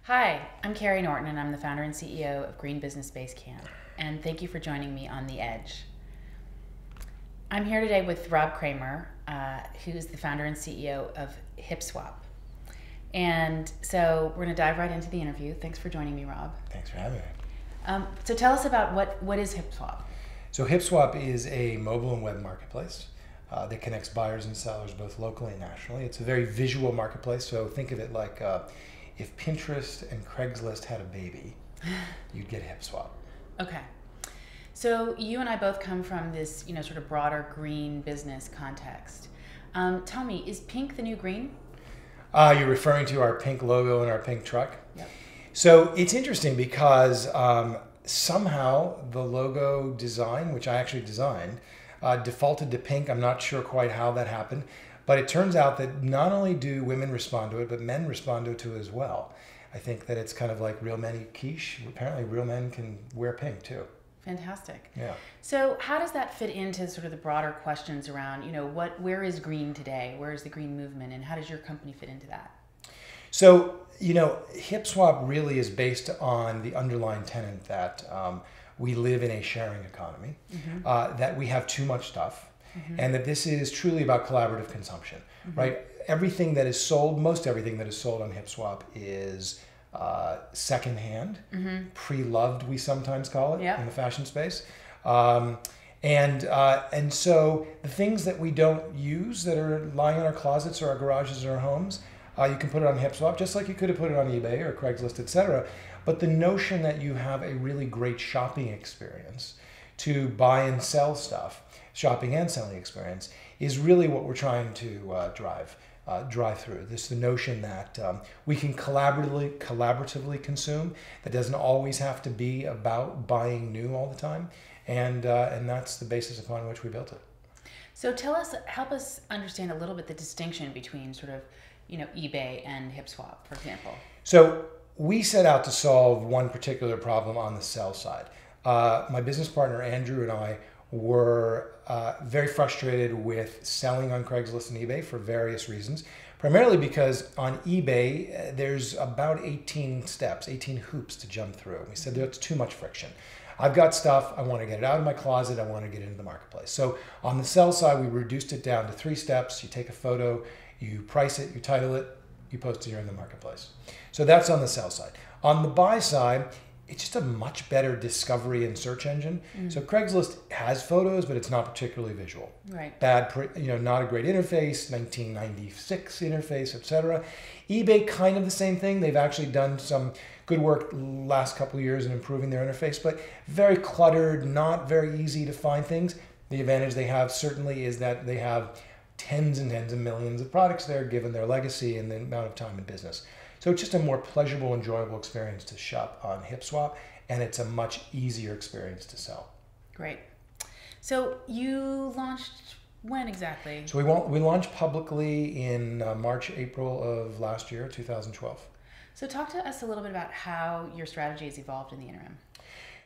Hi, I'm Carrie Norton, and I'm the founder and CEO of Green Business Base Camp. And thank you for joining me on The Edge. I'm here today with Rob Kramer, who's the founder and CEO of HipSwap. And so we're going to dive right into the interview. Thanks for joining me, Rob. Thanks for having me. So tell us about what is HipSwap? So HipSwap is a mobile and web marketplace that connects buyers and sellers both locally and nationally. It's a very visual marketplace, so think of it like if Pinterest and Craigslist had a baby, you'd get HipSwap. Okay. So you and I both come from this, sort of broader green business context. Tell me, is pink the new green? You're referring to our pink logo and our pink truck? Yep. So it's interesting because somehow the logo design, which I actually designed, defaulted to pink. I'm not sure quite how that happened, but it turns out that not only do women respond to it, but men respond to it as well. I think that it's kind of like real men eat quiche. Apparently real men can wear pink too. Fantastic. Yeah. So how does that fit into sort of the broader questions around, where is green today? Where is the green movement? And how does your company fit into that? So, HipSwap really is based on the underlying tenet that we live in a sharing economy, that we have too much stuff, and that this is truly about collaborative consumption, right? Everything that is sold, most everything that is sold on HipSwap is secondhand, pre-loved, we sometimes call it in the fashion space. And so the things that we don't use that are lying in our closets or our garages or our homes, you can put it on HipSwap, just like you could have put it on eBay or Craigslist, etc. But the notion that you have a really great shopping experience to buy and sell stuff, shopping and selling experience, is really what we're trying to drive through. The notion that we can collaboratively consume. That doesn't always have to be about buying new all the time, and that's the basis upon which we built it. So help us understand a little bit the distinction between sort of eBay and HipSwap, for example. So we set out to solve one particular problem on the sell side. My business partner Andrew and I were very frustrated with selling on Craigslist and eBay for various reasons. Primarily because on eBay, there's about 18 steps, 18 hoops to jump through. We said that's too much friction. I've got stuff, I want to get it out of my closet, I want to get it into the marketplace. So on the sell side, we reduced it down to 3 steps. You take a photo, you price it, you title it, you post it here in the marketplace. So that's on the sell side. On the buy side, it's just a much better discovery and search engine. So Craigslist has photos, but it's not particularly visual. Right. Not a great interface, 1996 interface, etc. eBay, kind of the same thing. They've actually done some good work last couple of years in improving their interface, but very cluttered, not very easy to find things. The advantage they have certainly is that they have tens and tens of millions of products there, given their legacy and the amount of time in business. So it's just a more pleasurable, enjoyable experience to shop on HipSwap, and it's a much easier experience to sell. Great. So you launched when exactly? So we launched publicly in March, April of last year, 2012. So talk to us a little bit about how your strategy has evolved in the interim.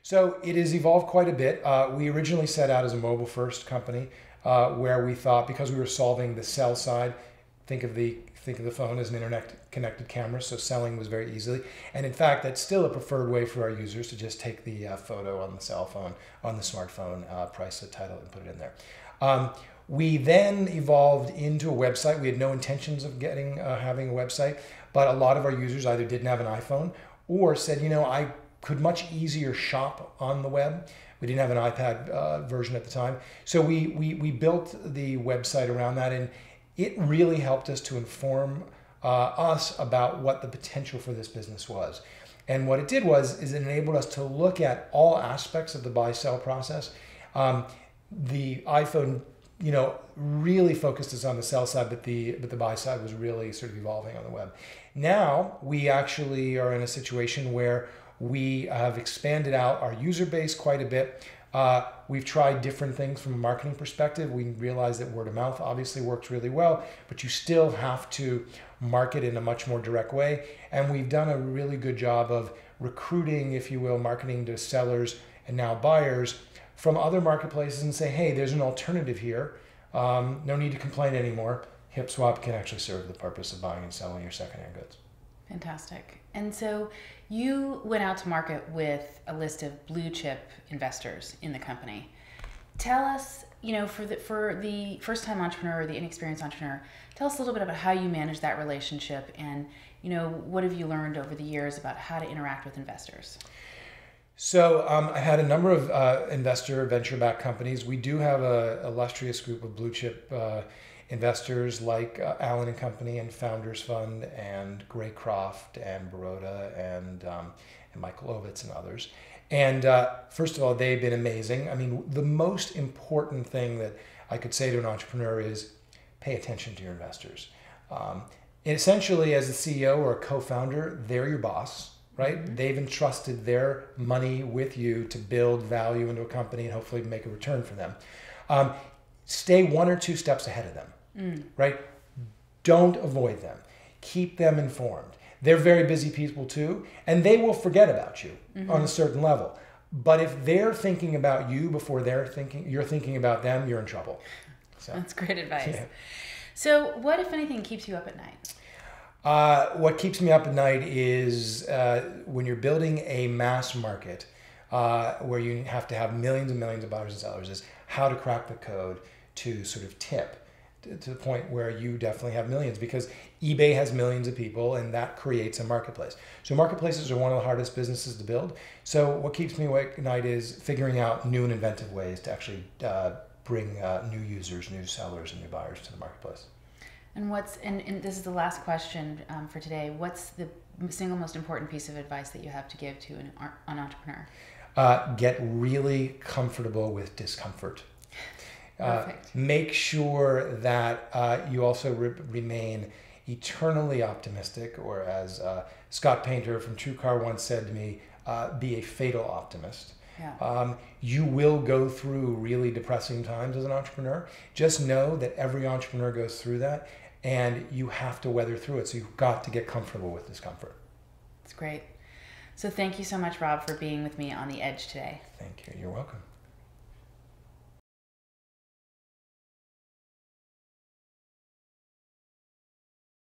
So it has evolved quite a bit. We originally set out as a mobile-first company, where we thought, because we were solving the sell side, think of the phone as an internet-connected camera, so selling was very easily. And in fact, that's still a preferred way for our users to just take the photo on the cell phone, on the smartphone, price it, title it, and put it in there. We then evolved into a website. We had no intentions of having a website, but a lot of our users either didn't have an iPhone or said, I could much easier shop on the web. We didn't have an iPad version at the time. So we built the website around that, and it really helped us to inform us about what the potential for this business was. And what it did is it enabled us to look at all aspects of the buy-sell process. The iPhone, really focused us on the sell side, but the buy side was really sort of evolving on the web. Now we actually are in a situation where we have expanded out our user base quite a bit. We've tried different things from a marketing perspective. We realize that word of mouth obviously works really well, but you still have to market in a much more direct way. And we've done a really good job of recruiting, if you will, marketing to sellers and now buyers from other marketplaces and say, hey, there's an alternative here. No need to complain anymore. HipSwap can actually serve the purpose of buying and selling your secondhand goods. Fantastic. And so you went out to market with a list of blue chip investors in the company. Tell us, for the first time entrepreneur or the inexperienced entrepreneur, tell us a little bit about how you manage that relationship and, what have you learned over the years about how to interact with investors? So I had a number of investor venture-backed companies. We do have a illustrious group of blue chip investors like Allen and Company and Founders Fund and Graycroft and Baroda and Michael Ovitz and others. And first of all, they've been amazing. I mean, the most important thing that I could say to an entrepreneur is pay attention to your investors. And essentially, as a CEO or a co-founder, they're your boss, right? Mm-hmm. They've entrusted their money with you to build value into a company and hopefully make a return for them. Stay 1 or 2 steps ahead of them, right? Don't avoid them. Keep them informed. They're very busy people too, and they will forget about you on a certain level. But if they're thinking about you before you're thinking about them, you're in trouble. So, that's great advice. Yeah. So what, if anything, keeps you up at night? What keeps me up at night is when you're building a mass market where you have to have millions and millions of buyers and sellers, is how to crack the code to sort of tip to the point where you definitely have millions, because eBay has millions of people and that creates a marketplace. So marketplaces are one of the hardest businesses to build. So what keeps me awake at night is figuring out new and inventive ways to actually bring new users, new sellers, and new buyers to the marketplace. And and this is the last question for today, what's the single most important piece of advice that you have to give to an entrepreneur? Get really comfortable with discomfort. Perfect. Make sure that you also remain eternally optimistic, or as Scott Painter from TrueCar once said to me, be a fatal optimist. Yeah. You will go through really depressing times as an entrepreneur. Just know that every entrepreneur goes through that, and you have to weather through it. So you've got to get comfortable with discomfort. That's great. So thank you so much, Rob, for being with me on The Edge today. Thank you. You're welcome.